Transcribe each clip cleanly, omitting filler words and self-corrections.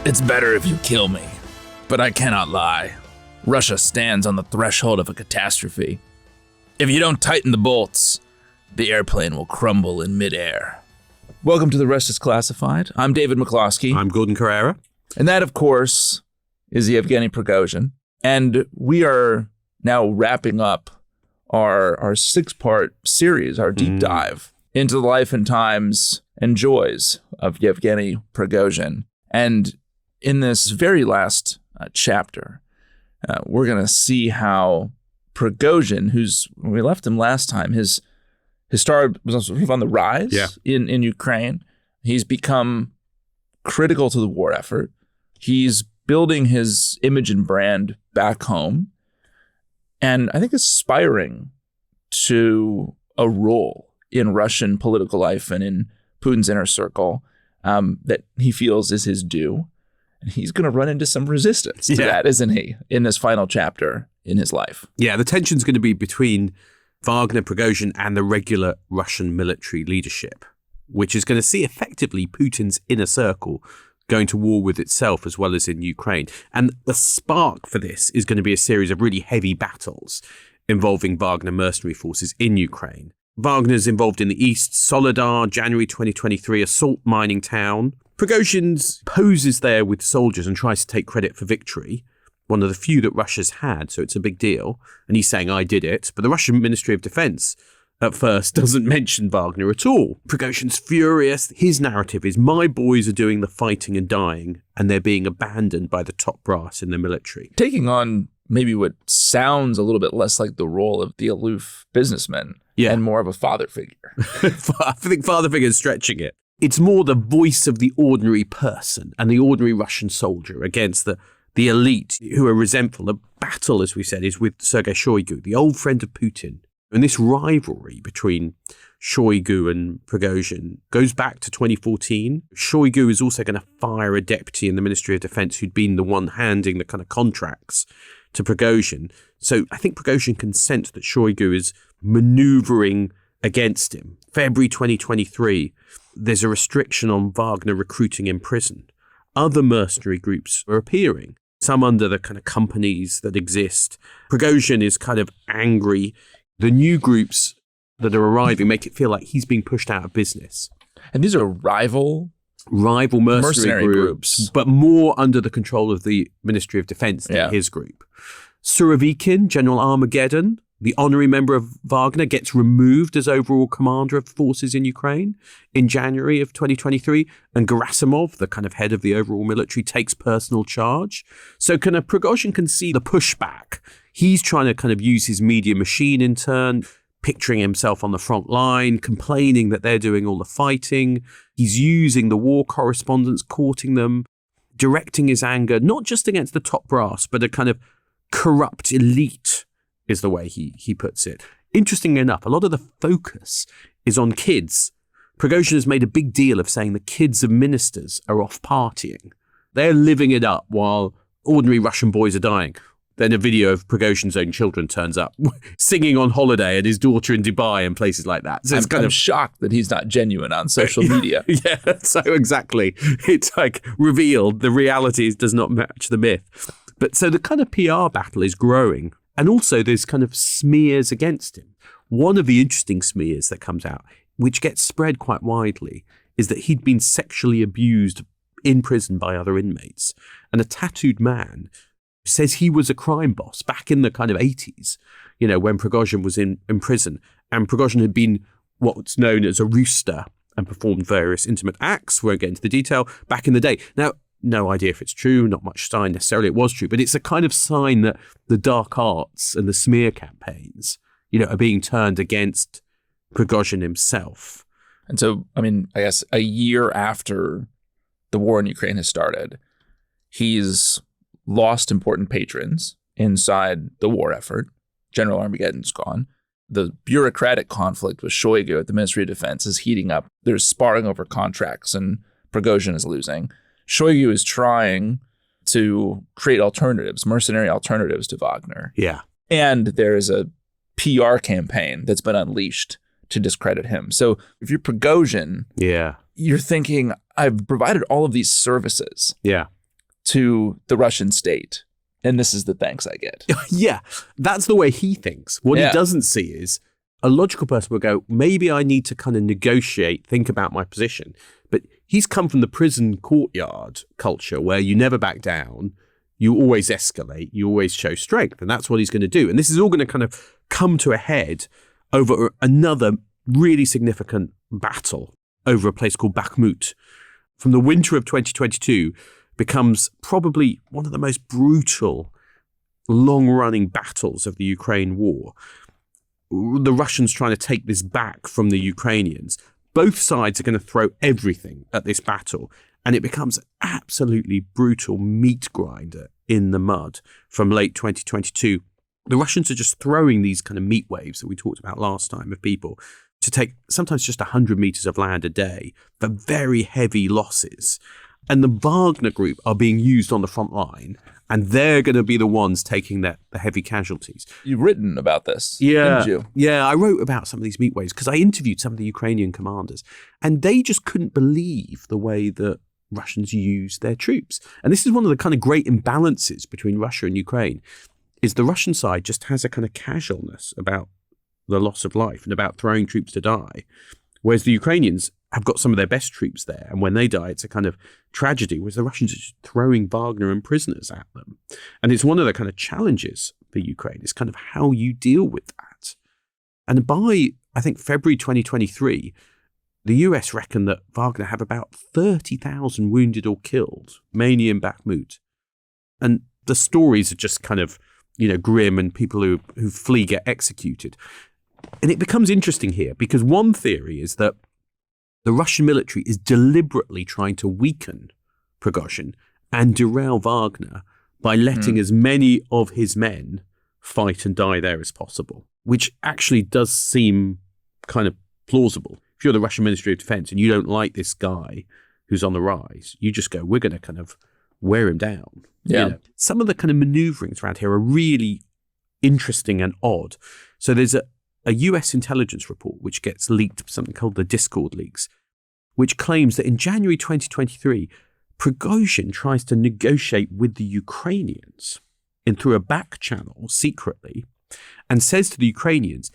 It's better if you kill me, but I cannot lie. Russia stands on the threshold of a catastrophe. If you don't tighten the bolts, the airplane will crumble in midair. Welcome to The Rest is Classified. I'm David McCloskey. I'm Gordon Carrera. And that, of course, is Yevgeny Prigozhin. And we are now wrapping up our six-part series, our deep dive into the life and times and joys of Yevgeny Prigozhin. And in this very last chapter, we're going to see how Prigozhin, when we left him last time, his star was sort of on the rise in Ukraine. He's become critical to the war effort. He's building his image and brand back home, and I think aspiring to a role in Russian political life and in Putin's inner circle that he feels is his due. And he's going to run into some resistance to that, isn't he, in this final chapter in his life? Yeah, the tension's going to be between Wagner, Prigozhin, and the regular Russian military leadership, which is going to see effectively Putin's inner circle going to war with itself as well as in Ukraine. And the spark for this is going to be a series of really heavy battles involving Wagner mercenary forces in Ukraine. Wagner's involved in the east, Soledar, January 2023, a salt mining town. Prigozhin poses there with soldiers and tries to take credit for victory, one of the few that Russia's had, so it's a big deal. And he's saying, I did it. But the Russian Ministry of Defense at first doesn't mention Wagner at all. Prigozhin's furious. His narrative is, my boys are doing the fighting and dying, and they're being abandoned by the top brass in the military. Taking on maybe what sounds a little bit less like the role of the aloof businessman and more of a father figure. I think father figure is stretching it. It's more the voice of the ordinary person and the ordinary Russian soldier against the elite who are resentful. The battle, as we said, is with Sergei Shoigu, the old friend of Putin. And this rivalry between Shoigu and Prigozhin goes back to 2014. Shoigu is also going to fire a deputy in the Ministry of Defense who'd been the one handing the kind of contracts to Prigozhin. So I think Prigozhin can sense that Shoigu is maneuvering against him. February 2023, there's a restriction on Wagner recruiting in prison. Other mercenary groups are appearing, some under the kind of companies that exist. Prigozhin is kind of angry. The new groups that are arriving make it feel like he's being pushed out of business. And these are rival mercenary groups, but more under the control of the Ministry of Defense than his group. Surovikin, General Armageddon, the honorary member of Wagner, gets removed as overall commander of forces in Ukraine in January of 2023. And Gerasimov, the kind of head of the overall military, takes personal charge. So kind of Prigozhin can see the pushback. He's trying to kind of use his media machine in turn, picturing himself on the front line, complaining that they're doing all the fighting. He's using the war correspondents, courting them, directing his anger, not just against the top brass, but a kind of corrupt elite, is the way he puts it. Interestingly enough, a lot of the focus is on kids. Prigozhin has made a big deal of saying the kids of ministers are off partying. They're living it up while ordinary Russian boys are dying. Then a video of Prigozhin's own children turns up, singing on holiday and his daughter in Dubai and places like that. So I'm shocked that he's not genuine on social media. Yeah, so exactly. It's like revealed the reality does not match the myth. But so the kind of PR battle is growing. And also there's kind of smears against him. One of the interesting smears that comes out, which gets spread quite widely, is that he'd been sexually abused in prison by other inmates. And a tattooed man says he was a crime boss back in the kind of 80s, when Prigozhin was in prison. And Prigozhin had been what's known as a rooster and performed various intimate acts. Won't get into the detail back in the day. Now, no idea if it's true, not much sign necessarily it was true, but it's a kind of sign that the dark arts and the smear campaigns, are being turned against Prigozhin himself. And so, I guess a year after the war in Ukraine has started, he's lost important patrons inside the war effort. General Armageddon's gone. The bureaucratic conflict with Shoigu at the Ministry of Defense is heating up. There's sparring over contracts and Prigozhin is losing. Shoigu is trying to create alternatives, mercenary alternatives to Wagner. Yeah. And there is a PR campaign that's been unleashed to discredit him. So if you're Prigozhin, you're thinking, I've provided all of these services. Yeah. to the Russian state. And this is the thanks I get. Yeah, that's the way he thinks. What he doesn't see is a logical person will go, maybe I need to kind of negotiate, think about my position. But he's come from the prison courtyard culture where you never back down, you always escalate, you always show strength. And that's what he's going to do. And this is all going to kind of come to a head over another really significant battle over a place called Bakhmut. From the winter of 2022, becomes probably one of the most brutal, long-running battles of the Ukraine war. The Russians trying to take this back from the Ukrainians. Both sides are going to throw everything at this battle, and it becomes an absolutely brutal meat grinder in the mud from late 2022. The Russians are just throwing these kind of meat waves that we talked about last time of people to take sometimes just 100 meters of land a day for very heavy losses. And the Wagner group are being used on the front line, and they're going to be the ones taking the heavy casualties. You've written about this, didn't you? Yeah, I wrote about some of these meat waves because I interviewed some of the Ukrainian commanders, and they just couldn't believe the way that Russians use their troops. And this is one of the kind of great imbalances between Russia and Ukraine, is the Russian side just has a kind of casualness about the loss of life and about throwing troops to die, whereas the Ukrainians have got some of their best troops there, and when they die, it's a kind of tragedy, whereas the Russians are just throwing Wagner and prisoners at them. And it's one of the kind of challenges for Ukraine, is kind of how you deal with that. And by, I think, February 2023, the US reckon that Wagner have about 30,000 wounded or killed, mainly in Bakhmut. And the stories are just kind of, grim, and people who flee get executed. And it becomes interesting here, because one theory is that the Russian military is deliberately trying to weaken Prigozhin and derail Wagner by letting as many of his men fight and die there as possible, which actually does seem kind of plausible. If you're the Russian Ministry of Defense and you don't like this guy who's on the rise, you just go, we're going to kind of wear him down. Yeah. Some of the kind of maneuverings around here are really interesting and odd. So there's a US intelligence report which gets leaked, something called the Discord leaks, which claims that in January 2023, Prigozhin tries to negotiate with the Ukrainians through a back channel secretly, and says to the Ukrainians,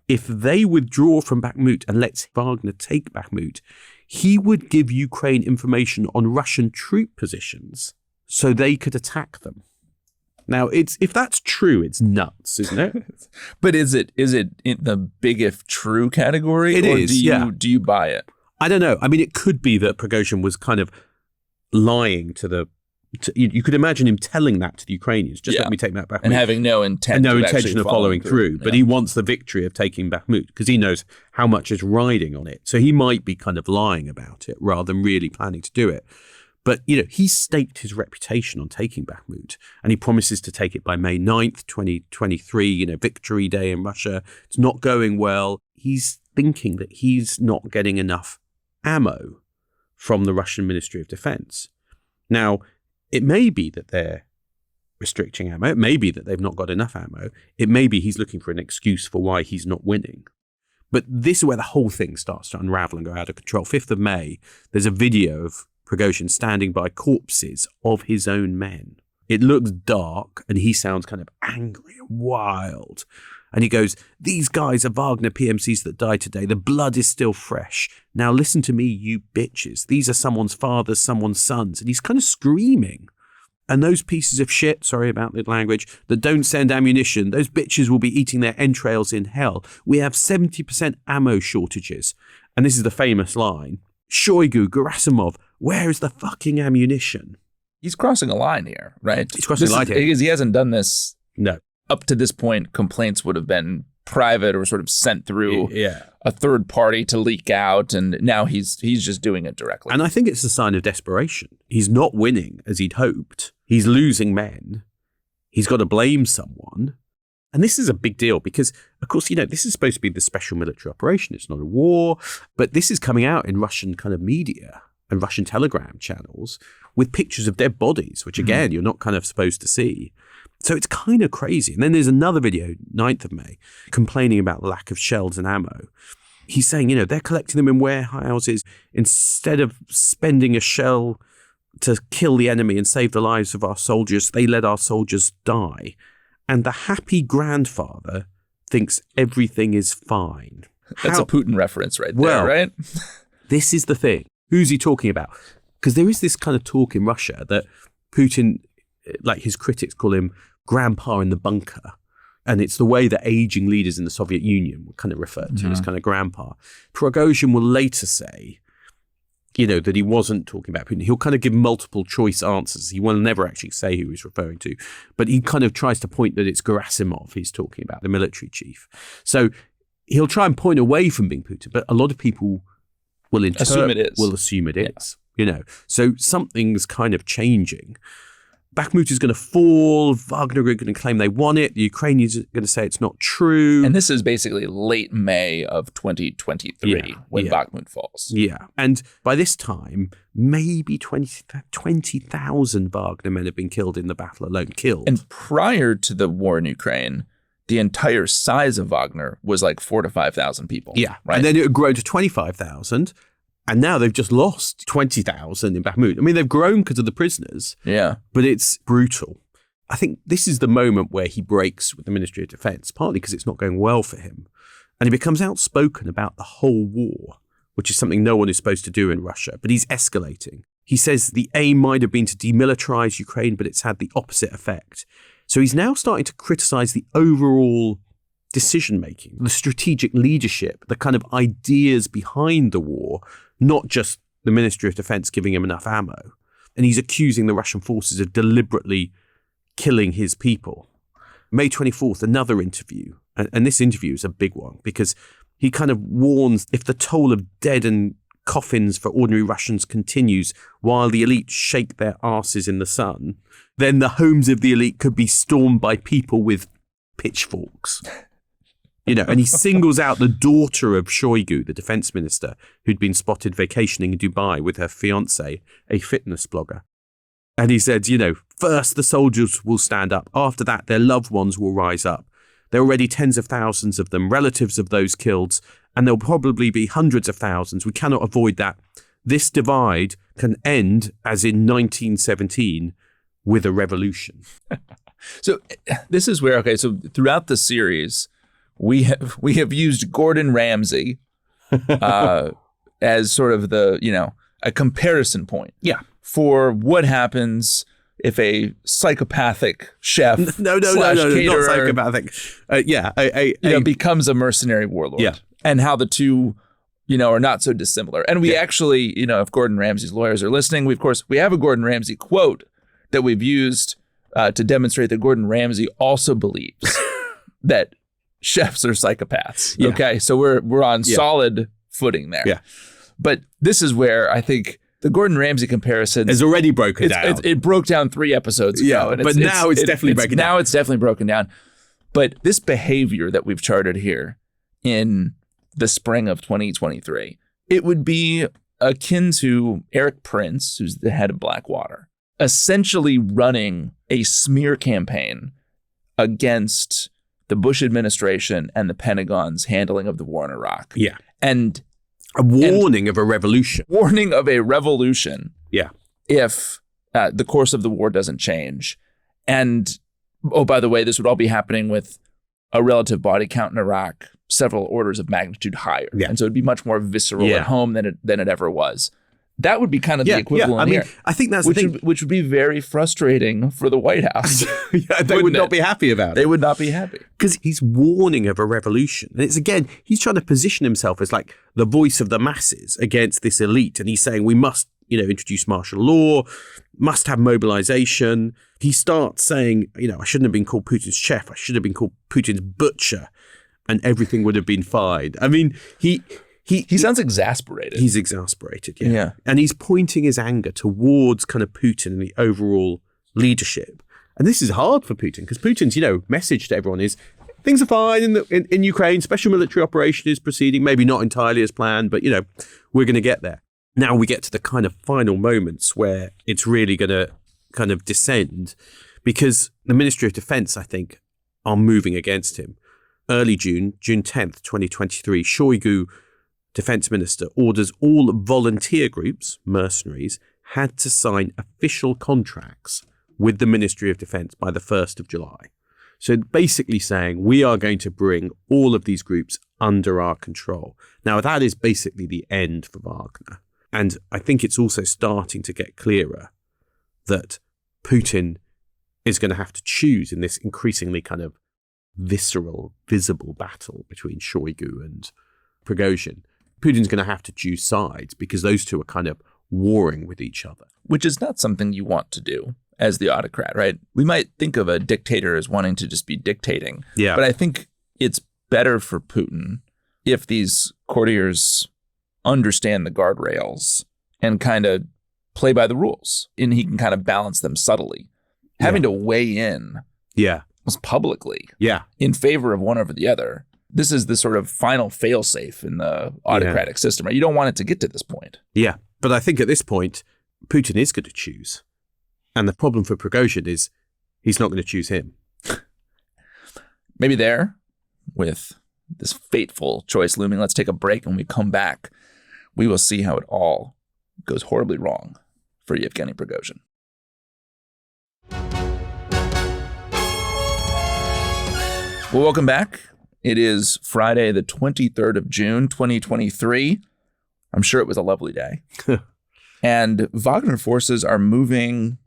if they withdraw from Bakhmut and lets Wagner take Bakhmut, he would give Ukraine information on Russian troop positions so they could attack them. Now, if that's true, it's nuts, isn't it? But is it in the big if true category? It is, Do you buy it? I don't know. I mean, it could be that Prigozhin was kind of lying to you could imagine him telling that to the Ukrainians, just let me take that Bakhmut. And having no intent of following through. But he wants the victory of taking Bakhmut because he knows how much is riding on it. So he might be kind of lying about it rather than really planning to do it. But, he's staked his reputation on taking Bakhmut, and he promises to take it by May 9th, 2023, Victory Day in Russia. It's not going well. He's thinking that he's not getting enough ammo from the Russian Ministry of Defense. Now, it may be that they're restricting ammo. It may be that they've not got enough ammo. It may be he's looking for an excuse for why he's not winning. But this is where the whole thing starts to unravel and go out of control. 5th of May, there's a video of Prigozhin standing by corpses of his own men. It looks dark, and he sounds kind of angry and wild. And he goes, these guys are Wagner PMCs that died today. The blood is still fresh. Now listen to me, you bitches. These are someone's fathers, someone's sons. And he's kind of screaming. And those pieces of shit, sorry about the language, that don't send ammunition, those bitches will be eating their entrails in hell. We have 70% ammo shortages. And this is the famous line. Shoigu, Gerasimov, where is the fucking ammunition? He's crossing a line here, right? He's crossing a line here. Because he hasn't done this. No. Up to this point, complaints would have been private or sort of sent through a third party to leak out, and now he's just doing it directly. And I think it's a sign of desperation. He's not winning as he'd hoped. He's losing men. He's got to blame someone. And this is a big deal because, of course, this is supposed to be the special military operation. It's not a war, but this is coming out in Russian kind of media and Russian telegram channels with pictures of dead bodies, which again, you're not kind of supposed to see. So it's kind of crazy. And then there's another video, 9th of May, complaining about the lack of shells and ammo. He's saying, they're collecting them in warehouses instead of spending a shell to kill the enemy and save the lives of our soldiers. They let our soldiers die. And the happy grandfather thinks everything is fine. That's a Putin reference right there, right? This is the thing. Who's he talking about? Because there is this kind of talk in Russia that Putin, like his critics call him grandpa in the bunker. And it's the way that aging leaders in the Soviet Union were kind of referred to as kind of grandpa. Prigozhin will later say, that he wasn't talking about Putin. He'll kind of give multiple choice answers. He will never actually say who he's referring to, but he kind of tries to point that it's Gerasimov he's talking about, the military chief. So he'll try and point away from being Putin, but a lot of people will assume it is. So something's kind of changing. Bakhmut is going to fall. Wagner are going to claim they won it. The Ukrainians are going to say it's not true. And this is basically late May of 2023 when Bakhmut falls. Yeah. And by this time, maybe 20,000 Wagner men have been killed in the battle alone. And prior to the war in Ukraine, the entire size of Wagner was like 4,000 to 5,000 people. Yeah. Right? And then it would grow to 25,000. And now they've just lost 20,000 in Bakhmut. I mean, they've grown because of the prisoners. Yeah. But it's brutal. I think this is the moment where he breaks with the Ministry of Defense, partly because it's not going well for him. And he becomes outspoken about the whole war, which is something no one is supposed to do in Russia. But he's escalating. He says the aim might have been to demilitarize Ukraine, but it's had the opposite effect. So he's now starting to criticize the overall decision-making, the strategic leadership, the kind of ideas behind the war, not just the Ministry of Defense giving him enough ammo. And he's accusing the Russian forces of deliberately killing his people. May 24th, another interview. And this interview is a big one because he kind of warns if the toll of dead and coffins for ordinary Russians continues while the elite shake their asses in the sun, then the homes of the elite could be stormed by people with pitchforks. And he singles out the daughter of Shoigu, the defense minister, who'd been spotted vacationing in Dubai with her fiancé, a fitness blogger. And he said, first the soldiers will stand up. After that, their loved ones will rise up. There are already tens of thousands of them, relatives of those killed, and there'll probably be hundreds of thousands. We cannot avoid that. This divide can end, as in 1917, with a revolution. So this is where, so throughout the series, we have used Gordon Ramsay as sort of the, a comparison point. Yeah. For what happens if a psychopathic chef no, caterer, not psychopathic. becomes a mercenary warlord. Yeah. And how the two, are not so dissimilar. And we actually, if Gordon Ramsay's lawyers are listening, we have a Gordon Ramsay quote that we've used to demonstrate that Gordon Ramsay also believes that chefs are psychopaths. Yeah. Okay. So we're on solid footing there. Yeah. But this is where I think the Gordon Ramsay comparison is already broken down. It broke down 3 episodes ago. Yeah, and but now it's definitely broken down. Now it's definitely broken down. But this behavior that we've charted here in the spring of 2023, it would be akin to Eric Prince, who's the head of Blackwater, essentially running a smear campaign against the Bush administration and the Pentagon's handling of the war in Iraq. Yeah. And a warning of a revolution. Warning of a revolution. Yeah. If the course of the war doesn't change. And, oh, by the way, this would all be happening with a relative body count in Iraq several orders of magnitude higher. Yeah. And so it'd be much more visceral at home than it ever was. That would be kind of the equivalent here. I think that's the thing. Which would be very frustrating for the White House. They would not be happy about it. They would not be happy. Because he's warning of a revolution. And it's, again, he's trying to position himself as like the voice of the masses against this elite. And he's saying we must, introduce martial law, must have mobilization. He starts saying, I shouldn't have been called Putin's chef. I should have been called Putin's butcher. And everything would have been fine. I mean, He sounds exasperated. He's exasperated, yeah. And he's pointing his anger towards kind of Putin and the overall leadership. And this is hard for Putin because Putin's, message to everyone is things are fine in Ukraine. Special military operation is proceeding, maybe not entirely as planned, but, we're going to get there. Now we get to the kind of final moments where it's really going to kind of descend because the Ministry of Defense, I think, are moving against him. Early June 10th, 2023, Shoigu, Defense Minister, orders all volunteer groups, mercenaries, had to sign official contracts with the Ministry of Defense by the 1st of July. So basically saying, we are going to bring all of these groups under our control. Now, that is basically the end for Wagner. And I think it's also starting to get clearer that Putin is going to have to choose in this increasingly kind of visceral, visible battle between Shoigu and Prigozhin. Putin's going to have to choose sides because those two are kind of warring with each other. Which is not something you want to do as the autocrat, right? We might think of a dictator as wanting to just be dictating. Yeah. But I think it's better for Putin if these courtiers understand the guardrails and kind of play by the rules, and he can kind of balance them subtly. Having to weigh in publicly in favor of one over the other. This is the sort of final fail-safe in the autocratic system. Right? You don't want it to get to this point. Yeah, but I think at this point, Putin is going to choose. And the problem for Prigozhin is he's not going to choose him. Maybe there, with this fateful choice looming, let's take a break. And when we come back, we will see how it all goes horribly wrong for Yevgeny Prigozhin. Well, welcome back. It is Friday, the 23rd of June, 2023. I'm sure it was a lovely day. And Wagner forces are moving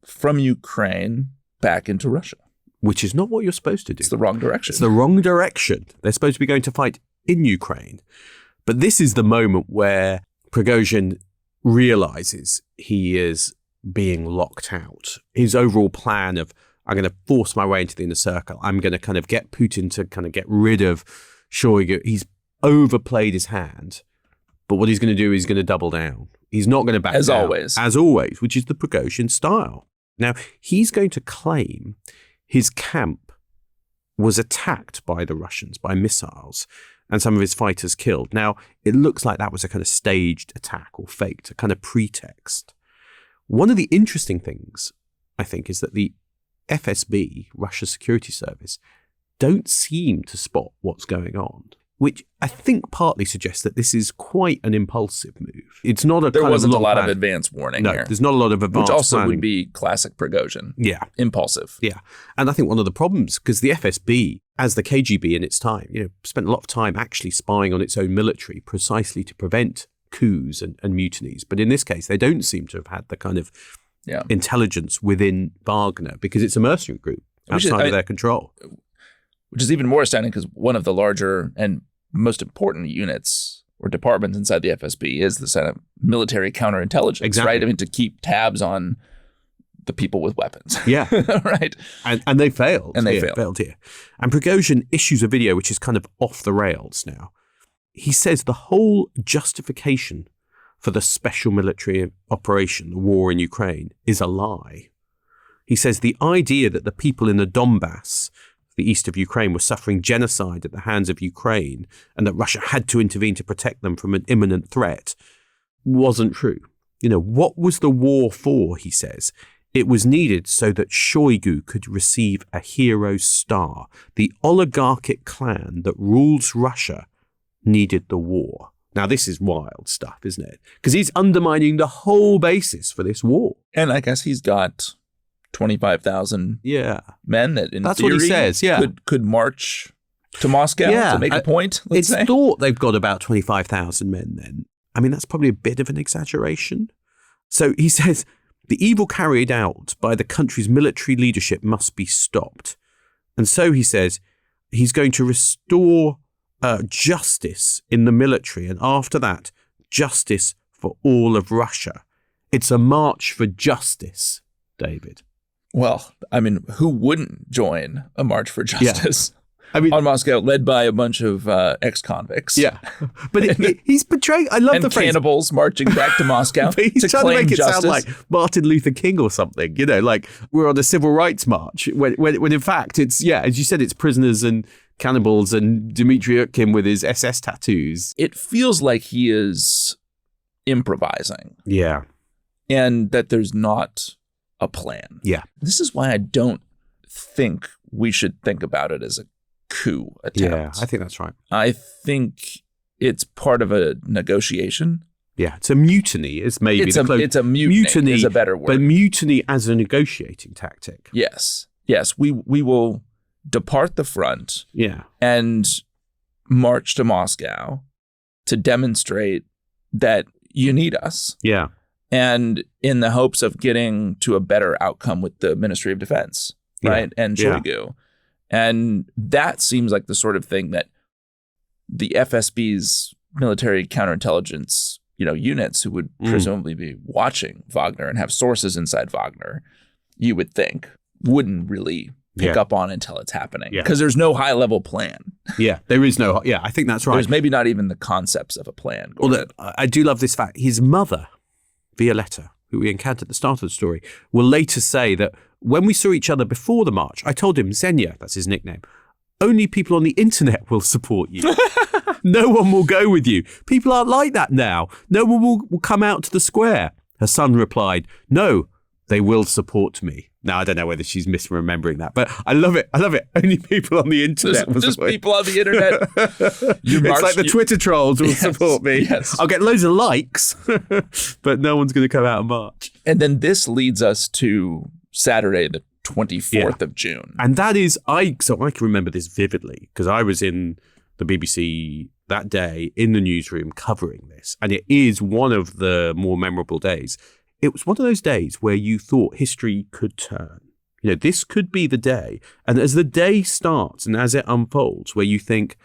from Ukraine back into Russia. Which is not what you're supposed to do. It's the wrong direction. It's the wrong direction. They're supposed to be going to fight in Ukraine. But this is the moment where Prigozhin realizes he is being locked out. His overall plan of, I'm going to force my way into the inner circle. I'm going to kind of get Putin to kind of get rid of Shoigu. He's overplayed his hand. But what he's going to do is he's going to double down. He's not going to back down. As always, which is the Prigozhin style. Now, he's going to claim his camp was attacked by the Russians, by missiles, and some of his fighters killed. Now, it looks like that was a kind of staged attack or faked, a kind of pretext. One of the interesting things, I think, is that the FSB, Russia's security service, don't seem to spot what's going on, which I think partly suggests that this is quite an impulsive move. It's not a There kind wasn't of a lot plan. of advance warning No, here. there's not a lot of advance Which also planning. would be classic Prigozhin. Yeah. Impulsive. Yeah. And I think one of the problems, because the FSB, as the KGB in its time, spent a lot of time actually spying on its own military precisely to prevent coups and mutinies. But in this case, they don't seem to have had the kind of intelligence within Wagner because it's a mercenary group outside of their control. Which is even more astounding because one of the larger and most important units or departments inside the FSB is the kind of military counterintelligence, right? I mean, to keep tabs on the people with weapons. Yeah. Right. And they failed. And they failed here. And Prigozhin issues a video which is kind of off the rails now. He says the whole justification for the special military operation, the war in Ukraine, is a lie. He says the idea that the people in the Donbass, the east of Ukraine, were suffering genocide at the hands of Ukraine and that Russia had to intervene to protect them from an imminent threat wasn't true. What was the war for, he says? It was needed so that Shoigu could receive a hero star. The oligarchic clan that rules Russia needed the war. Now, this is wild stuff, isn't it? Because he's undermining the whole basis for this war. And I guess he's got 25,000 men that in That's theory what he says, could march to Moscow to make a point, let's say. It's thought they've got about 25,000 men then. I mean, that's probably a bit of an exaggeration. So he says, the evil carried out by the country's military leadership must be stopped. And so he says, he's going to restore justice in the military. And after that, justice for all of Russia. It's a march for justice, David. Well, I mean, who wouldn't join a march for justice? On Moscow, led by a bunch of ex-convicts. Yeah, but he's portraying. I love and the phrase. Cannibals marching back to Moscow He's to trying claim to make it justice. sound like Martin Luther King or something. Like we're on a civil rights march. When in fact it's as you said, it's prisoners and cannibals and Dmitry Utkin with his SS tattoos. It feels like he is improvising. Yeah, and that there's not a plan. Yeah, this is why I don't think we should think about it as a coup attempt. Yeah, I think that's right. I think it's part of a negotiation Yeah, it's a mutiny. It's maybe it's a mutiny. Mutiny is a better word. But mutiny as a negotiating tactic. Yes. We will depart the front. Yeah. And march to Moscow to demonstrate that you need us. Yeah. And in the hopes of getting to a better outcome with the Ministry of Defense, right? And Shoigu. Yeah. And that seems like the sort of thing that the FSB's military counterintelligence, units who would presumably be watching Wagner and have sources inside Wagner, you would think wouldn't really pick up on until it's happening. Because there's no high level plan. Yeah, there is no, I think that's right. There's maybe not even the concepts of a plan. Although I do love this fact. His mother, Violetta, who we encountered at the start of the story, will later say that when we saw each other before the march, I told him, Xenia, that's his nickname, only people on the internet will support you. No one will go with you. People aren't like that now. No one will come out to the square. Her son replied, no, they will support me. Now, I don't know whether she's misremembering that, but I love it. Only people on the internet will support me. Just people on the internet. It's like the Twitter trolls will support me. Yes. I'll get loads of likes, but no one's going to come out and march. And then this leads us to Saturday, the 24th of June. And that is, I can remember this vividly because I was in the BBC that day in the newsroom covering this. And it is one of the more memorable days. It was one of those days where you thought history could turn. This could be the day. And as the day starts and as it unfolds, where you think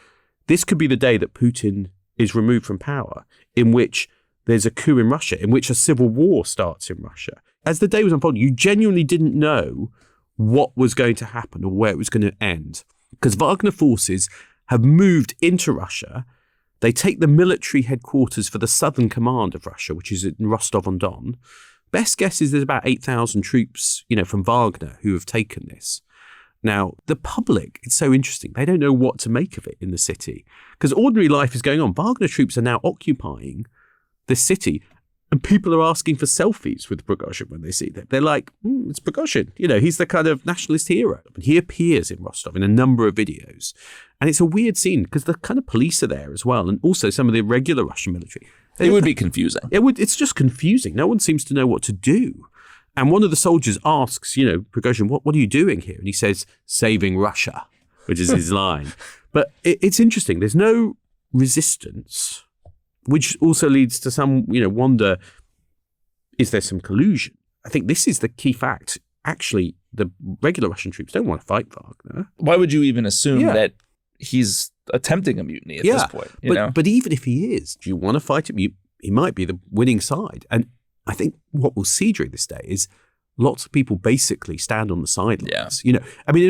this could be the day that Putin is removed from power, in which there's a coup in Russia, in which a civil war starts in Russia. As the day was unfolding, you genuinely didn't know what was going to happen or where it was going to end. Because Wagner forces have moved into Russia. They take the military headquarters for the Southern Command of Russia, which is in Rostov-on-Don. Best guess is there's about 8,000 troops, from Wagner who have taken this. Now, the public, it's so interesting. They don't know what to make of it in the city because ordinary life is going on. Wagner troops are now occupying the city and people are asking for selfies with Prigozhin when they see that. They're like, it's Prigozhin. He's the kind of nationalist hero. And he appears in Rostov in a number of videos. And it's a weird scene because the kind of police are there as well. And also some of the regular Russian military. It would be confusing. It's just confusing. No one seems to know what to do. And one of the soldiers asks, Prigozhin, what are you doing here? And he says, saving Russia, which is his line. But it's interesting. There's no resistance, which also leads to some, wonder, is there some collusion? I think this is the key fact. Actually, the regular Russian troops don't want to fight Wagner. Why would you even assume that he's attempting a mutiny at this point? But even if he is, do you want to fight him? He might be the winning side. And I think what we'll see during this day is lots of people basically stand on the sidelines. In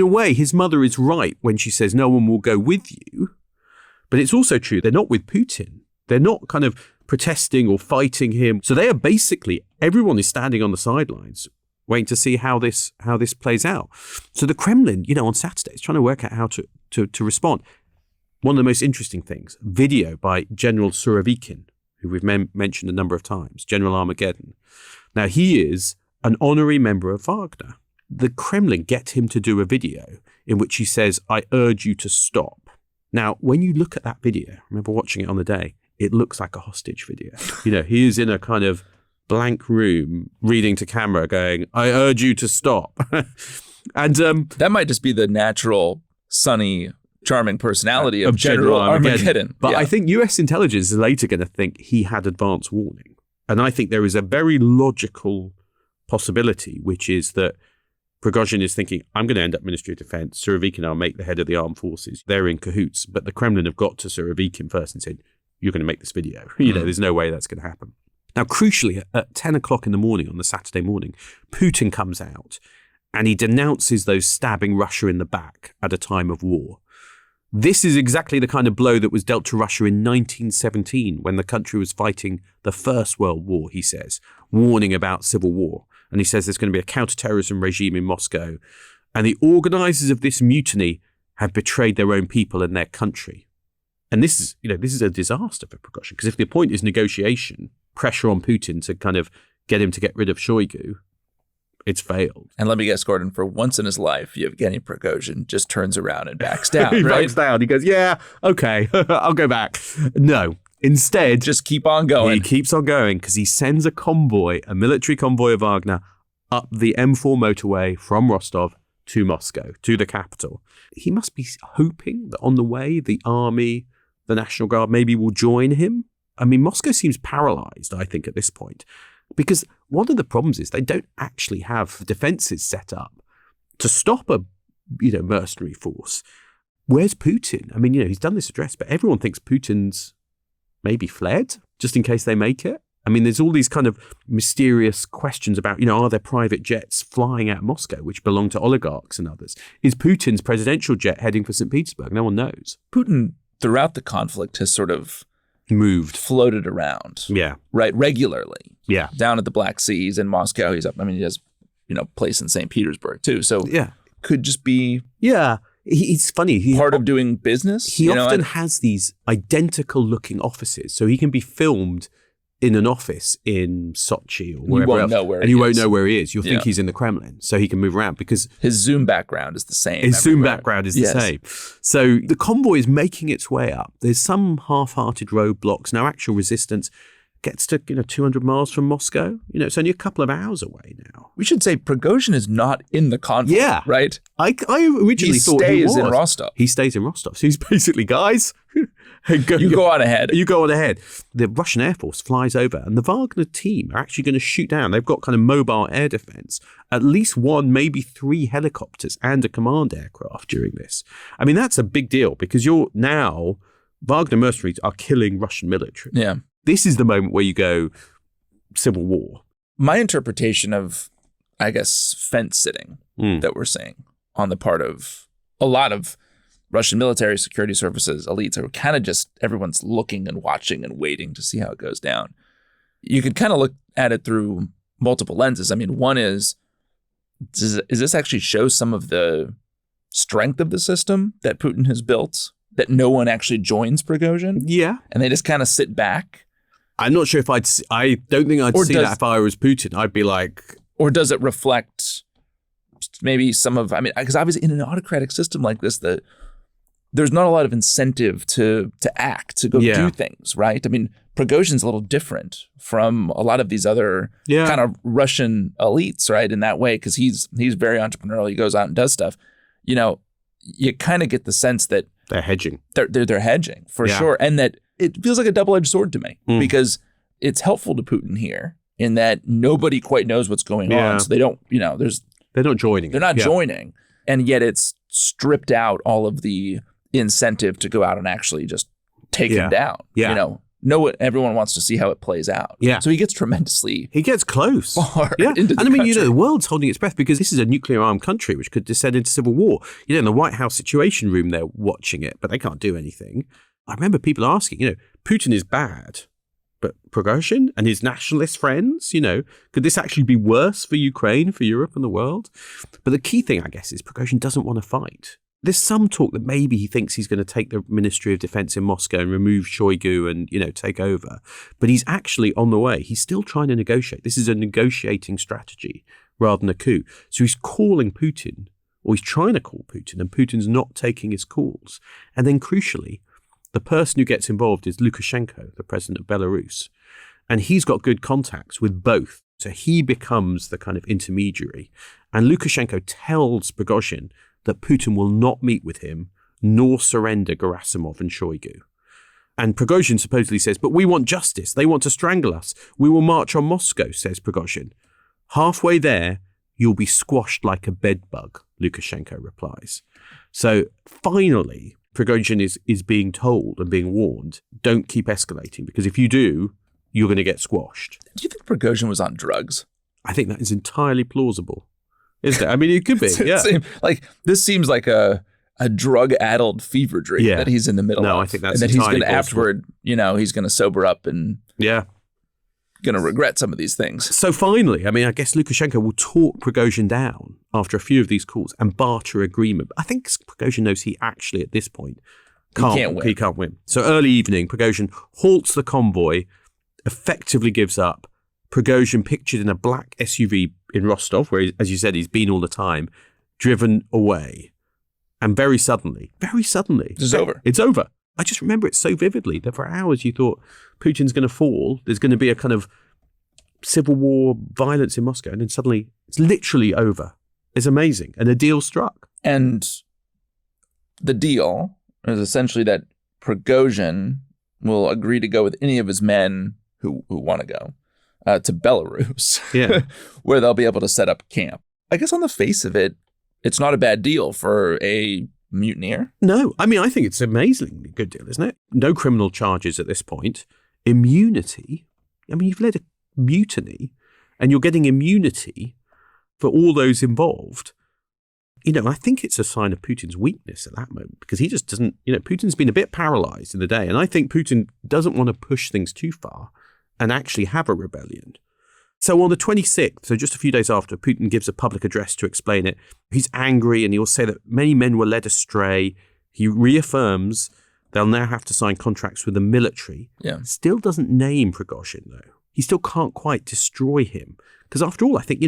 a way, his mother is right when she says no one will go with you. But it's also true, they're not with Putin. They're not kind of protesting or fighting him. So they are basically, everyone is standing on the sidelines waiting to see how this plays out. So the Kremlin, on Saturday is trying to work out how to respond. One of the most interesting things, video by General Surovikin, who we've mentioned a number of times, General Armageddon. Now, he is an honorary member of Wagner. The Kremlin get him to do a video in which he says, I urge you to stop. Now, when you look at that video, I remember watching it on the day, it looks like a hostage video. He is in a kind of blank room reading to camera going, I urge you to stop. And that might just be the natural, sunny, charming personality of General Armageddon. But I think US intelligence is later going to think he had advance warning. And I think there is a very logical possibility, which is that Prigozhin is thinking, I'm going to end up Ministry of Defense. Surovikin, I'll make the head of the armed forces. They're in cahoots. But the Kremlin have got to Surovikin first and said, you're going to make this video. There's no way that's going to happen. Now, crucially, at 10 o'clock in the morning on the Saturday morning, Putin comes out and he denounces those stabbing Russia in the back at a time of war. This is exactly the kind of blow that was dealt to Russia in 1917 when the country was fighting the First World War, he says, warning about civil war. And he says there's going to be a counterterrorism regime in Moscow. And the organizers of this mutiny have betrayed their own people and their country. And this is a disaster for Prigozhin, because if the point is negotiation, pressure on Putin to kind of get him to get rid of Shoigu, it's failed. And let me guess, Gordon, for once in his life, Yevgeny Prigozhin just turns around and backs down, He right? backs down. He goes, yeah, okay, I'll go back. No, Instead, just keep on going. He keeps on going because he sends a military convoy of Wagner up the M4 motorway from Rostov to Moscow, to the capital. He must be hoping that on the way, the army, the National Guard maybe will join him. I mean, Moscow seems paralyzed, I think, at this point, because one of the problems is they don't actually have defenses set up to stop a mercenary force. Where's Putin? I mean, he's done this address, but everyone thinks Putin's maybe fled just in case they make it. I mean, there's all these kind of mysterious questions about, are there private jets flying out of Moscow, which belong to oligarchs and others? Is Putin's presidential jet heading for St. Petersburg? No one knows. Putin, throughout the conflict, has sort of floated around. Yeah. Right. Regularly. Yeah. Down at the Black Seas, in Moscow. He's up. I mean, he has, place in St. Petersburg too. So yeah, could just be. Yeah. It's funny. Part of doing business. He often has these identical looking offices. So he can be filmed in an office in Sochi or wherever else, and you won't know where he is. You'll think he's in the Kremlin, so he can move around because his Zoom background is the same. His Zoom background is the same. So the convoy is making its way up. There's some half-hearted roadblocks. No actual resistance. Gets to 200 miles from Moscow. It's only a couple of hours away now. We should say Prigozhin is not in the conflict. Yeah, right. I originally thought he was. He stays in Rostov. He stays in Rostov. So he's basically, guys, you go on ahead. You go on ahead. The Russian Air Force flies over, and the Wagner team are actually going to shoot down. They've got kind of mobile air defense. At least one, maybe 3 helicopters and a command aircraft during this. I mean, that's a big deal because Wagner mercenaries are killing Russian military. Yeah. This is the moment where you go civil war. My interpretation of, I guess, fence sitting that we're seeing on the part of a lot of Russian military security services elites are kind of just everyone's looking and watching and waiting to see how it goes down. You could kind of look at it through multiple lenses. I mean, one is this actually show some of the strength of the system that Putin has built, that no one actually joins Prigozhin? Yeah. And they just kind of sit back? I'm not sure if I don't think I'd see that if I was Putin. I'd be like... Or does it reflect maybe some of... I mean, because obviously in an autocratic system like this, there's not a lot of incentive to act, to go do things, right? I mean, Prigozhin's a little different from a lot of these other kind of Russian elites, right? In that way, because he's very entrepreneurial. He goes out and does stuff. You kind of get the sense that... They're hedging. They're hedging, for sure. And that it feels like a double-edged sword to me because it's helpful to Putin here in that nobody quite knows what's going on. So they don't, they're not joining. They're not joining. And yet it's stripped out all of the incentive to go out and actually just take him down. Yeah. Everyone wants to see how it plays out. Yeah. So he gets close. Far into the and I mean, country. the world's holding its breath because this is a nuclear armed country which could descend into civil war. In the White House Situation Room, they're watching it, but they can't do anything. I remember people asking, Putin is bad, but Prigozhin and his nationalist friends, could this actually be worse for Ukraine, for Europe and the world? But the key thing, I guess, is Prigozhin doesn't want to fight. There's some talk that maybe he thinks he's going to take the Ministry of Defense in Moscow and remove Shoigu and, take over. But he's actually on the way. He's still trying to negotiate. This is a negotiating strategy rather than a coup. So he's calling Putin, or he's trying to call Putin, and Putin's not taking his calls. And then crucially, the person who gets involved is Lukashenko, the president of Belarus. And he's got good contacts with both. So he becomes the kind of intermediary. And Lukashenko tells Prigozhin that Putin will not meet with him nor surrender Gerasimov and Shoigu. And Prigozhin supposedly says, but we want justice. They want to strangle us. We will march on Moscow, says Prigozhin. Halfway there, you'll be squashed like a bedbug, Lukashenko replies. So finally, Prigozhin is being told and being warned, don't keep escalating, because if you do, you're going to get squashed. Do you think Prigozhin was on drugs? I think that is entirely plausible. Isn't it? I mean, it could be. This seems like a drug-addled fever dream that he's in the middle of. No, I think that's and that entirely he's going to afterward, he's going to sober up and going to regret some of these things. So finally, I mean, I guess Lukashenko will talk Prigozhin down after a few of these calls and barter agreement. I think Prigozhin knows he actually, at this point, he can't win. So early evening, Prigozhin halts the convoy, effectively gives up. Prigozhin, pictured in a black SUV in Rostov, where, as you said, he's been all the time, driven away. And very suddenly, it's over. It's over. I just remember it so vividly that for hours you thought Putin's going to fall. There's going to be a kind of civil war violence in Moscow. And then suddenly it's literally over. It's amazing. And a deal struck. And the deal is essentially that Prigozhin will agree to go with any of his men who want to go to Belarus, where they'll be able to set up camp. I guess on the face of it, it's not a bad deal for a mutineer. No, I mean, I think it's an amazingly good deal, isn't it? No criminal charges at this point. Immunity. I mean, you've led a mutiny and you're getting immunity for all those involved. You know, I think it's a sign of Putin's weakness at that moment because he just doesn't, Putin's been a bit paralyzed in the day. And I think Putin doesn't want to push things too far and actually have a rebellion. So on the 26th, so just a few days after, Putin gives a public address to explain it. He's angry and he'll say that many men were led astray. He reaffirms they'll now have to sign contracts with the military. Yeah. Still doesn't name Prigozhin, though. He still can't quite destroy him. Because after all, I think,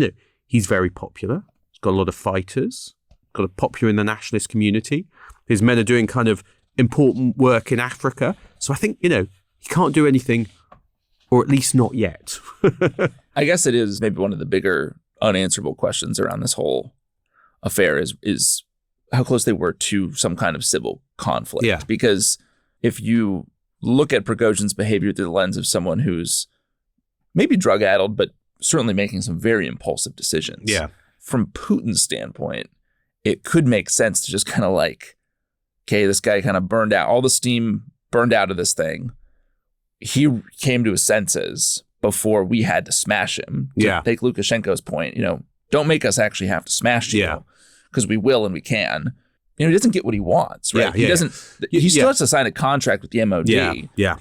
he's very popular. He's got a lot of fighters, got a popular in the nationalist community. His men are doing kind of important work in Africa. So I think, he can't do anything, or at least not yet. I guess it is maybe one of the bigger unanswerable questions around this whole affair is how close they were to some kind of civil conflict. Yeah. Because if you look at Prigozhin's behavior through the lens of someone who's maybe drug-addled, but certainly making some very impulsive decisions. Yeah. From Putin's standpoint, it could make sense to just kind of like, okay, this guy kind of burned out, all the steam burned out of this thing. He came to his senses before we had to smash him. To take Lukashenko's point, don't make us actually have to smash you because we will and we can. He doesn't get what he wants, right? He doesn't. He still has to sign a contract with the MOD.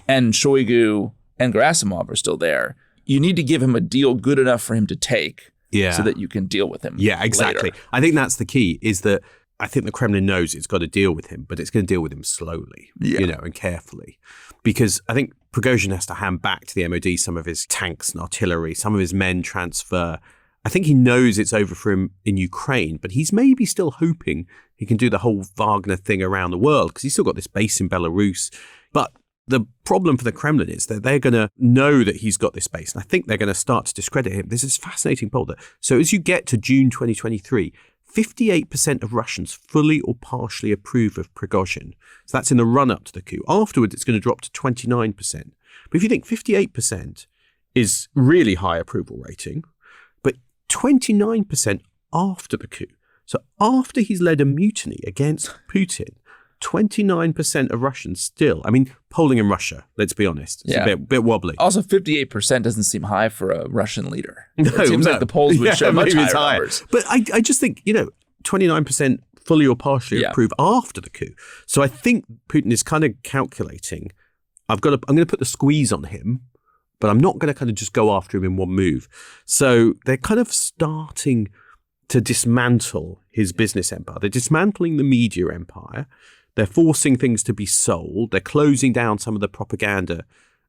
And Shoigu and Gerasimov are still there. You need to give him a deal good enough for him to take so that you can deal with him exactly. later. I think that's the key, is that I think the Kremlin knows it's got to deal with him, but it's going to deal with him slowly, and carefully. Because I think Prigozhin has to hand back to the MOD some of his tanks and artillery, some of his men transfer. I think he knows it's over for him in Ukraine, but he's maybe still hoping he can do the whole Wagner thing around the world because he's still got this base in Belarus. But the problem for the Kremlin is that they're going to know that he's got this base, and I think they're going to start to discredit him. There's this fascinating poll that, so as you get to June 2023, 58% of Russians fully or partially approve of Prigozhin. So that's in the run-up to the coup. Afterwards, it's going to drop to 29%. But if you think 58% is really high approval rating, but 29% after the coup. So after he's led a mutiny against Putin, 29% of Russians still, polling in Russia, let's be honest, it's a bit wobbly. Also, 58% doesn't seem high for a Russian leader. It seems like the polls would show much higher numbers. But I just think, 29% fully or partially approve after the coup. So I think Putin is kind of calculating, I'm going to put the squeeze on him, but I'm not going to kind of just go after him in one move. So they're kind of starting to dismantle his business empire. They're dismantling the media empire. They're forcing things to be sold. They're closing down some of the propaganda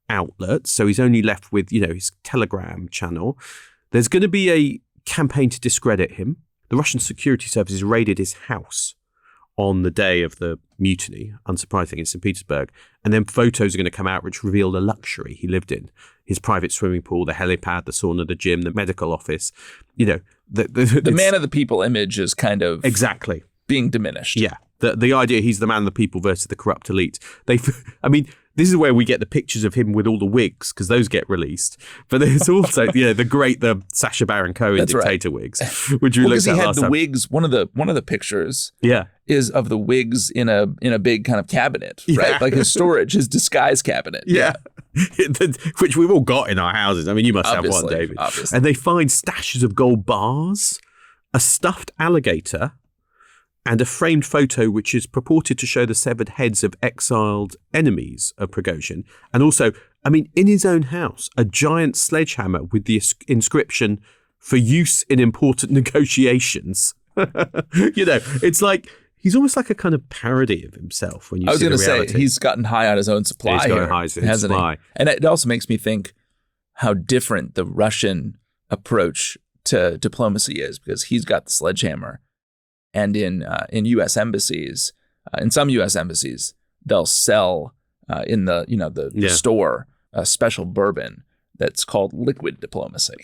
outlets. So he's only left with, his Telegram channel. There's going to be a campaign to discredit him. The Russian security services raided his house on the day of the mutiny, unsurprising, in St. Petersburg. And then photos are going to come out which reveal the luxury he lived in. His private swimming pool, the helipad, the sauna, the gym, the medical office. The man of the people image is kind of exactly being diminished. Yeah. The idea he's the man of the people versus the corrupt elite. This is where we get the pictures of him with all the wigs, because those get released. But there's also, the Sacha Baron Cohen dictator wigs, which we looked at last time. Because he had the wigs. One of the pictures is of the wigs in a big kind of cabinet, right? Like his storage, his disguise cabinet. Yeah. Which we've all got in our houses. You must obviously, have one, David. Obviously. And they find stashes of gold bars, a stuffed alligator, and a framed photo which is purported to show the severed heads of exiled enemies of Prigozhin. And also, in his own house, a giant sledgehammer with the inscription, "For use in important negotiations." It's like, he's almost like a kind of parody of himself when you see the reality. I was going to say, he's gotten high on his own supply. He's gotten high on his own supply. And it also makes me think how different the Russian approach to diplomacy is, because he's got the sledgehammer. And in U.S. embassies, in some U.S. embassies, they'll sell in the store a special bourbon that's called liquid diplomacy.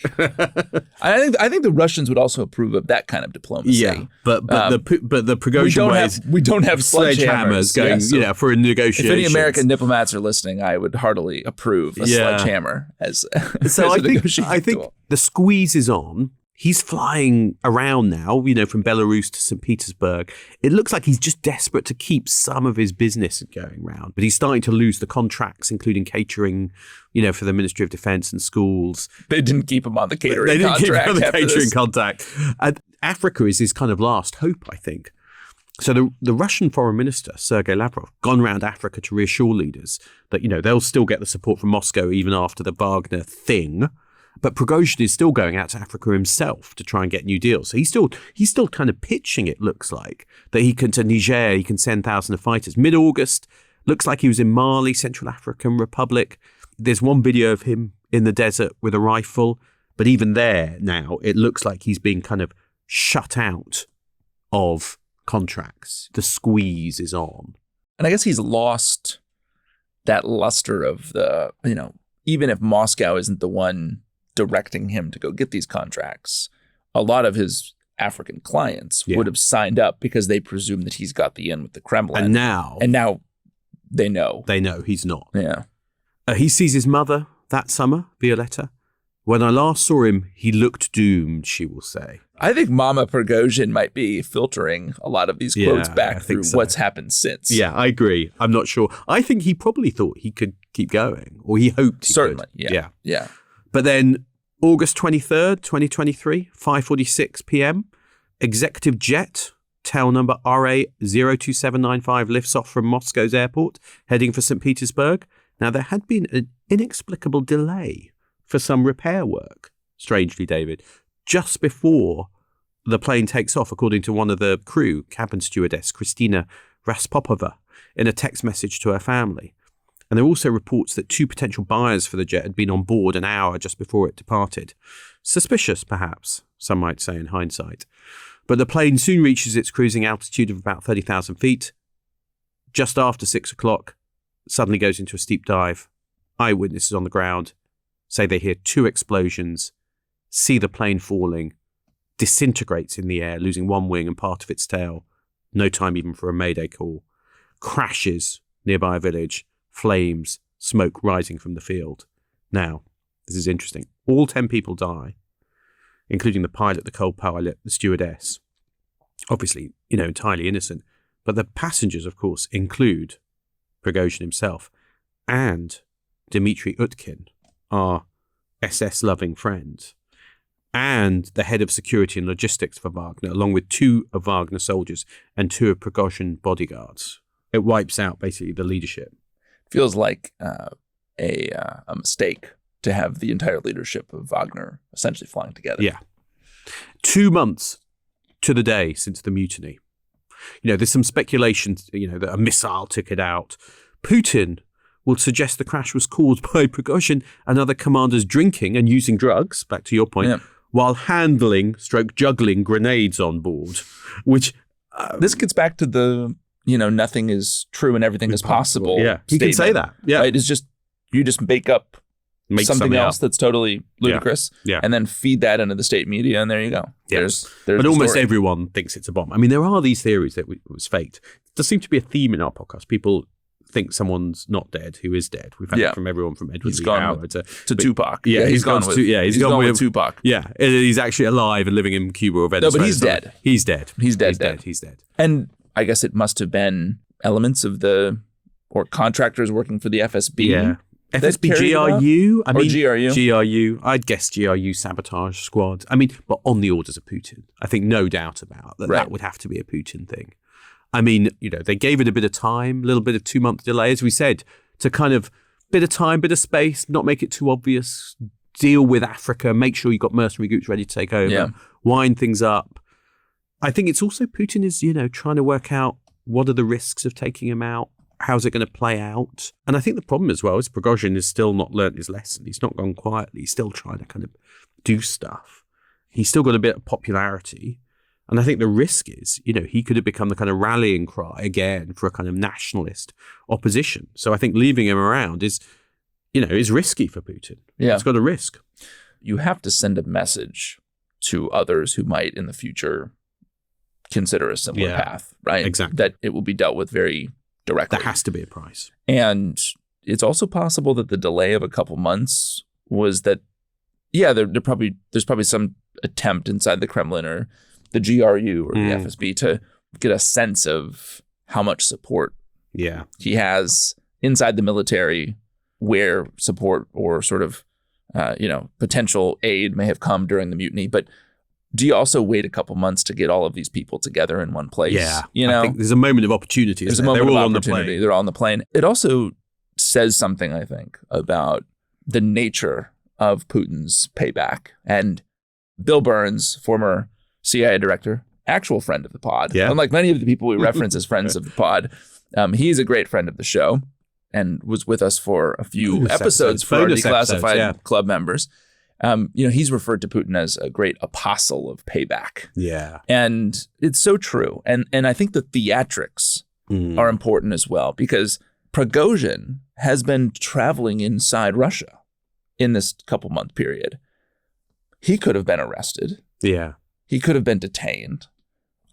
I think the Russians would also approve of that kind of diplomacy. Yeah, but the Prigozhin ways, we don't have sledgehammers going for a negotiation. If any American diplomats are listening, I would heartily approve a sledgehammer as so. I think the squeeze is on. He's flying around now, from Belarus to St. Petersburg. It looks like he's just desperate to keep some of his business going round, but he's starting to lose the contracts, including catering, for the Ministry of Defense and schools. They didn't keep him on the catering They didn't contract. keep him on the catering contract. And Africa is his kind of last hope, I think. So the Russian foreign minister, Sergei Lavrov, gone around Africa to reassure leaders that, they'll still get the support from Moscow even after the Wagner thing. But Prigozhin is still going out to Africa himself to try and get new deals. So he's still kind of pitching, it looks like, that he can, to Niger, he can send thousands of fighters. Mid-August, looks like he was in Mali, Central African Republic. There's one video of him in the desert with a rifle. But even there now, it looks like he's being kind of shut out of contracts. The squeeze is on. And I guess he's lost that luster of the, even if Moscow isn't the one directing him to go get these contracts, a lot of his African clients would have signed up because they presume that he's got the in with the Kremlin. And now they know. They know he's not. Yeah. He sees his mother that summer, Violetta. When I last saw him, he looked doomed, she will say. I think Mama Prigozhin might be filtering a lot of these quotes back through what's happened since. Yeah, I agree. I'm not sure. I think he probably thought he could keep going, or he hoped he could. Yeah. Yeah. But then August 23rd, 2023, 5:46 p.m., executive jet, tail number RA02795 lifts off from Moscow's airport, heading for St. Petersburg. Now, there had been an inexplicable delay for some repair work, strangely, David, just before the plane takes off, according to one of the crew, cabin stewardess, Kristina Raspopova, in a text message to her family. And there are also reports that 2 potential buyers for the jet had been on board an hour just before it departed. Suspicious, perhaps, some might say in hindsight. But the plane soon reaches its cruising altitude of about 30,000 feet. Just after 6 o'clock, suddenly goes into a steep dive. Eyewitnesses on the ground say they hear 2 explosions, see the plane falling, disintegrates in the air, losing one wing and part of its tail. No time even for a mayday call. Crashes nearby a village. Flames, smoke rising from the field. Now, this is interesting. All 10 people die, including the pilot, the co-pilot, the stewardess. Obviously, entirely innocent. But the passengers, of course, include Prigozhin himself and Dmitry Utkin, our SS-loving friend, and the head of security and logistics for Wagner, along with 2 of Wagner soldiers and 2 of Prigozhin bodyguards. It wipes out, basically, the leadership. Feels like a mistake to have the entire leadership of Wagner essentially flying together. Yeah. 2 months to the day since the mutiny. There's some speculation, that a missile took it out. Putin will suggest the crash was caused by Prigozhin and other commanders drinking and using drugs, back to your point, while juggling grenades on board, which... this gets back to the... nothing is true and everything is possible. Yeah, he can say that. Yeah, right? It's just you just make something else that's totally ludicrous, and then feed that into the state media, and there you go. Yeah. There's but almost everyone thinks it's a bomb. I mean, there are these theories that it was faked. There seems to be a theme in our podcast. People think someone's not dead who is dead. We've had it from everyone from Edward Lee Howard to Tupac. Yeah, he's gone with Tupac. Yeah, he's actually alive and living in Cuba or Venezuela. No, but he's dead. He's dead. He's dead. And I guess it must have been elements of or contractors working for the FSB. Yeah. FSB, GRU? GRU. I'd guess GRU sabotage squad. I mean, but on the orders of Putin. I think no doubt about that. That would have to be a Putin thing. I mean, they gave it a bit of time, a little bit of 2-month delay, as we said, to kind of bit of time, bit of space, not make it too obvious, deal with Africa, make sure you've got mercenary groups ready to take over, wind things up. I think it's also Putin is, trying to work out what are the risks of taking him out? How's it going to play out? And I think the problem as well is Prigozhin has still not learnt his lesson. He's not gone quietly. He's still trying to kind of do stuff. He's still got a bit of popularity. And I think the risk is, he could have become the kind of rallying cry again for a kind of nationalist opposition. So I think leaving him around is risky for Putin. Yeah. It's got a risk. You have to send a message to others who might in the future consider a similar path, right? Exactly. That it will be dealt with very directly. There has to be a price. And it's also possible that the delay of a couple months was that, there's probably some attempt inside the Kremlin or the GRU or the FSB to get a sense of how much support he has inside the military, where support or sort of, potential aid may have come during the mutiny. But do you also wait a couple months to get all of these people together in one place? Yeah. I think there's a moment of opportunity. There's a moment of opportunity. They're all on the plane. It also says something, I think, about the nature of Putin's payback. And Bill Burns, former CIA director, actual friend of the pod, unlike many of the people we reference as friends of the pod, he's a great friend of the show and was with us for a few episodes for our Declassified Club members. He's referred to Putin as a great apostle of payback. Yeah. And it's so true. And I think the theatrics are important as well, because Prigozhin has been traveling inside Russia in this couple month period. He could have been arrested. Yeah. He could have been detained.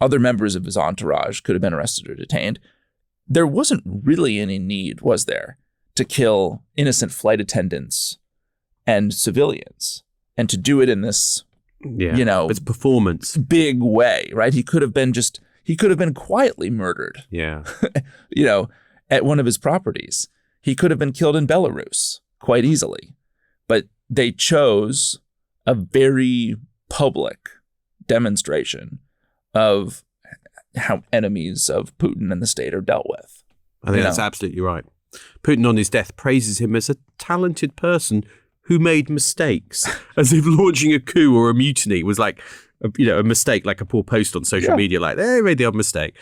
Other members of his entourage could have been arrested or detained. There wasn't really any need, was there, to kill innocent flight attendants and civilians, and to do it in this, it's performance big way, right? He could have been quietly murdered. Yeah. At one of his properties. He could have been killed in Belarus quite easily, but they chose a very public demonstration of how enemies of Putin and the state are dealt with. I think that's absolutely right. Putin on his death praises him as a talented person who made mistakes, as if launching a coup or a mutiny was like, a mistake, like a poor post on social media, like they made the odd mistake.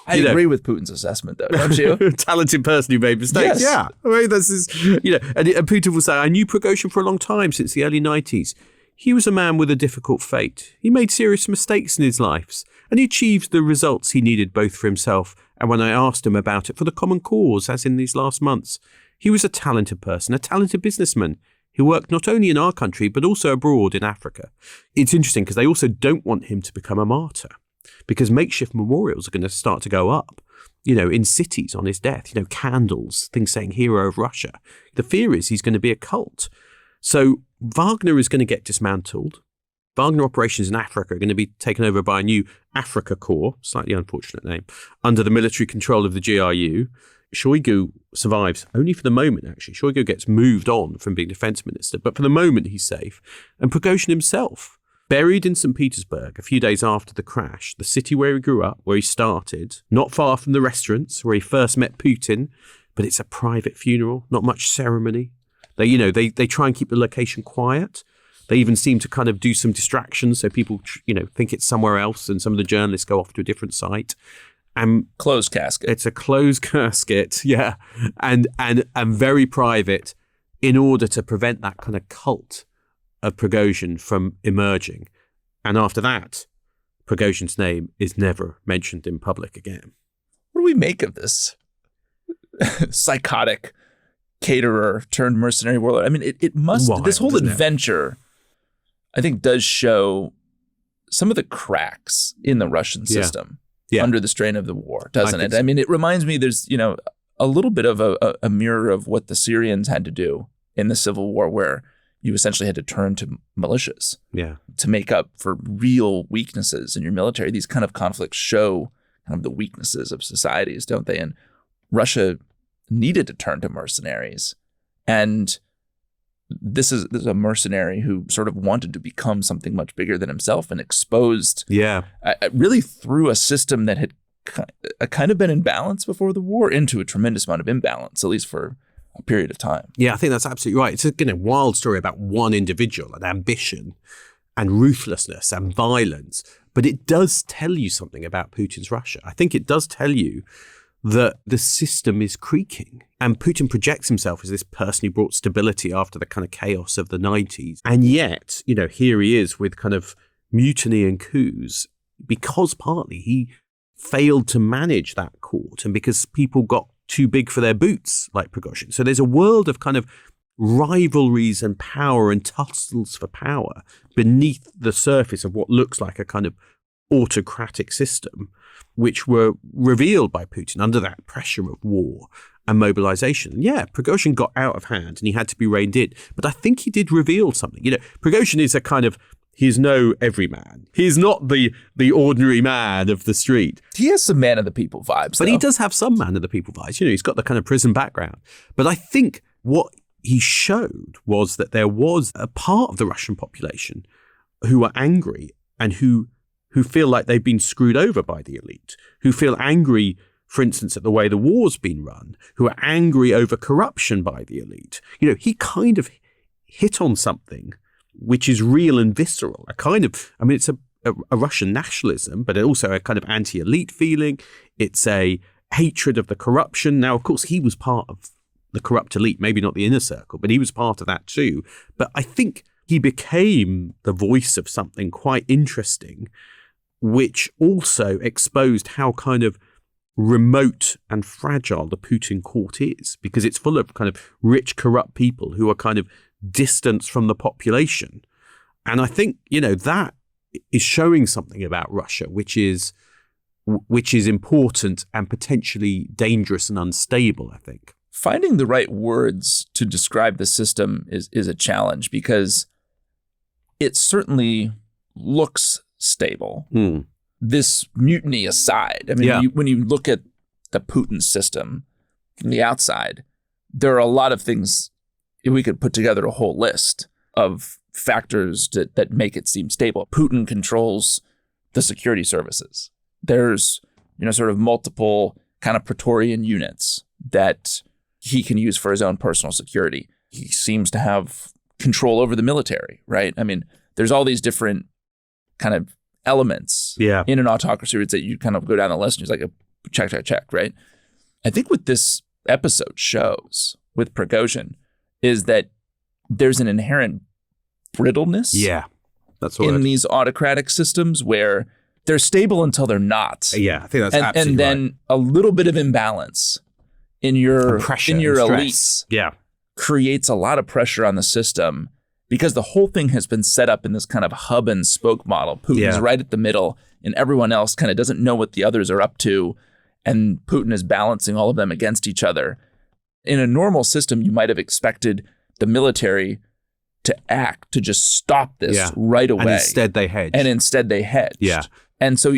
I agree with Putin's assessment, though, don't you? Talented person who made mistakes. Yes. Yeah, I mean, this is, and Putin will say, I knew Prigozhin for a long time, since the early 90s. He was a man with a difficult fate. He made serious mistakes in his life, and he achieved the results he needed both for himself and when I asked him about it for the common cause, as in these last months. He was a talented person, a talented businessman. He worked not only in our country, but also abroad in Africa. It's interesting because they also don't want him to become a martyr, because makeshift memorials are going to start to go up, in cities on his death, candles, things saying hero of Russia. The fear is he's going to be a cult. So Wagner is going to get dismantled. Wagner operations in Africa are going to be taken over by a new Africa Corps, slightly unfortunate name, under the military control of the GRU. Shoigu survives only for the moment, actually. Shoigu gets moved on from being defense minister, but for the moment he's safe. And Prigozhin himself, buried in St. Petersburg a few days after the crash, the city where he grew up, where he started, not far from the restaurants where he first met Putin, but it's a private funeral, not much ceremony. They try and keep the location quiet. They even seem to kind of do some distractions so people, think it's somewhere else, and some of the journalists go off to a different site. Closed casket. It's a closed casket, yeah, and very private, in order to prevent that kind of cult of Prigozhin from emerging. And after that, Prigozhin's name is never mentioned in public again. What do we make of this psychotic caterer turned mercenary warlord? I mean, it must. Wild, this whole adventure, I think, does show some of the cracks in the Russian system. Yeah. Under the strain of the war, doesn't it? So. I mean, it reminds me there's, a little bit of a mirror of what the Syrians had to do in the civil war, where you essentially had to turn to militias to make up for real weaknesses in your military. These kind of conflicts show kind of the weaknesses of societies, don't they? And Russia needed to turn to mercenaries. And this is a mercenary who sort of wanted to become something much bigger than himself, and exposed, really through a system that had kind of been in balance before the war into a tremendous amount of imbalance, at least for a period of time. Yeah, I think that's absolutely right. It's a wild story about one individual and ambition and ruthlessness and violence, but it does tell you something about Putin's Russia. I think it does tell you that the system is creaking, and Putin projects himself as this person who brought stability after the kind of chaos of the 90s. And yet, here he is with kind of mutiny and coups because partly he failed to manage that court and because people got too big for their boots, like Prigozhin. So there's a world of kind of rivalries and power and tussles for power beneath the surface of what looks like a kind of autocratic system, which were revealed by Putin under that pressure of war and mobilization. And yeah, Prigozhin got out of hand and he had to be reined in. But I think he did reveal something. You know, Prigozhin is a kind of, he's no everyman. He's not the ordinary man of the street. He has some man of the people vibes, but he does have some man of the people vibes. You know, he's got the kind of prison background. But I think what he showed was that there was a part of the Russian population who are angry and who feel like they've been screwed over by the elite, who feel angry, for instance, at the way the war's been run, who are angry over corruption by the elite. You know, he kind of hit on something which is real and visceral. It's a Russian nationalism, but also a kind of anti-elite feeling. It's a hatred of the corruption. Now, of course, he was part of the corrupt elite, maybe not the inner circle, but he was part of that too. But I think he became the voice of something quite interesting, which also exposed how kind of remote and fragile the Putin court is, because it's full of kind of rich, corrupt people who are kind of distanced from the population. And I think, you know, that is showing something about Russia, which is important and potentially dangerous and unstable, I think. Finding the right words to describe the system is a challenge, because it certainly looks stable. This mutiny aside, I mean, when you look at the Putin system from the outside, there are a lot of things. We could put together a whole list of factors that make it seem stable. Putin controls the security services. There's, you know, sort of multiple kind of Praetorian units that he can use for his own personal security. He seems to have control over the military, right? I mean, there's all these different kind of elements in an autocracy that you kind of go down the list and it's like a check, right? I think what this episode shows with Prigozhin is that there's an inherent brittleness in these autocratic systems where they're stable until they're not. Yeah, I think that's absolutely and then a little bit of imbalance in your elites creates a lot of pressure on the system, because the whole thing has been set up in this kind of hub and spoke model. Putin's right at the middle and everyone else kind of doesn't know what the others are up to. And Putin is balancing all of them against each other. In a normal system, you might have expected the military to act, to just stop this right away. And instead they hedged. Yeah. And so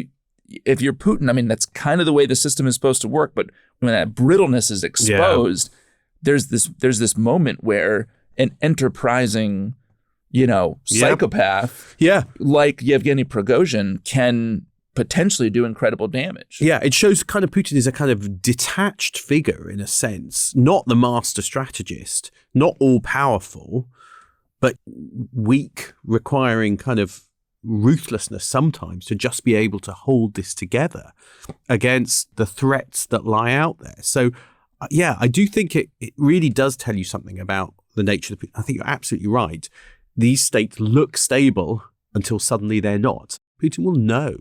if you're Putin, I mean, that's kind of the way the system is supposed to work. But when that brittleness is exposed, there's this moment where an enterprising, you know, psychopath like Yevgeny Prigozhin can potentially do incredible damage. Yeah, it shows kind of Putin is a kind of detached figure in a sense, not the master strategist, not all powerful, but weak, requiring kind of ruthlessness sometimes to just be able to hold this together against the threats that lie out there. So yeah, I do think it really does tell you something about the nature of the, I think you're absolutely right. These states look stable until suddenly they're not. Putin will know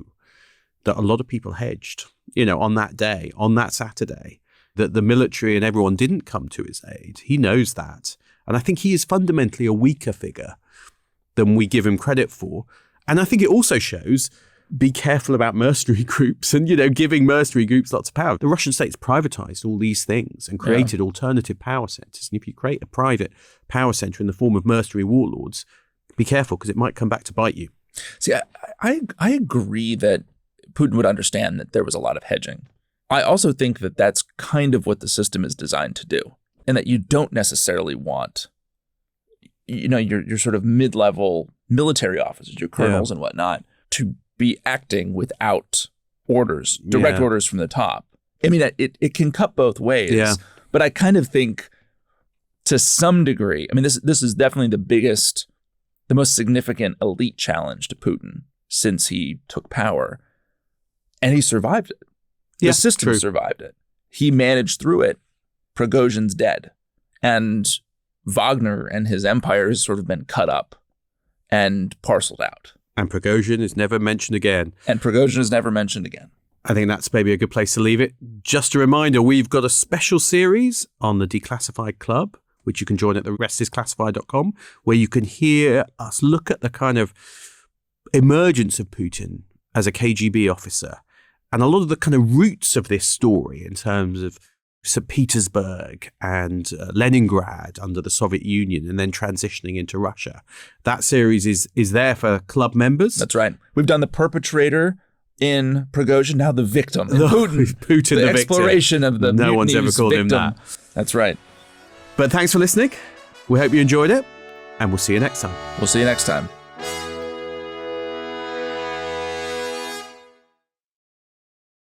that a lot of people hedged, you know, on that day, on that Saturday, that the military and everyone didn't come to his aid. He knows that. And I think he is fundamentally a weaker figure than we give him credit for. And I think it also shows, be careful about mercenary groups and, you know, giving mercenary groups lots of power. The Russian state's privatized all these things and created alternative power centers. And if you create a private power center in the form of mercenary warlords, be careful, because it might come back to bite you. See, I agree that Putin would understand that there was a lot of hedging. I also think that that's kind of what the system is designed to do, and that you don't necessarily want, you know, your sort of mid-level military officers, your colonels and whatnot, to be acting without orders, direct orders from the top. I mean, it can cut both ways, but I kind of think to some degree, I mean, this is definitely the most significant elite challenge to Putin since he took power, and he survived it. The system survived it. He managed through it. Prigozhin's dead, and Wagner and his empire has sort of been cut up and parceled out. And Prigozhin is never mentioned again. And Prigozhin is never mentioned again. I think that's maybe a good place to leave it. Just a reminder, we've got a special series on the Declassified Club, which you can join at therestisclassified.com, where you can hear us look at the kind of emergence of Putin as a KGB officer and a lot of the kind of roots of this story in terms of St. Petersburg and Leningrad under the Soviet Union and then transitioning into Russia. That series is there for club members. That's right. We've done the perpetrator in Prigozhin, now the victim. Putin the exploration victim. Of the no one's ever called victim. Him that. That's right. But thanks for listening. We hope you enjoyed it, and we'll see you next time. We'll see you next time.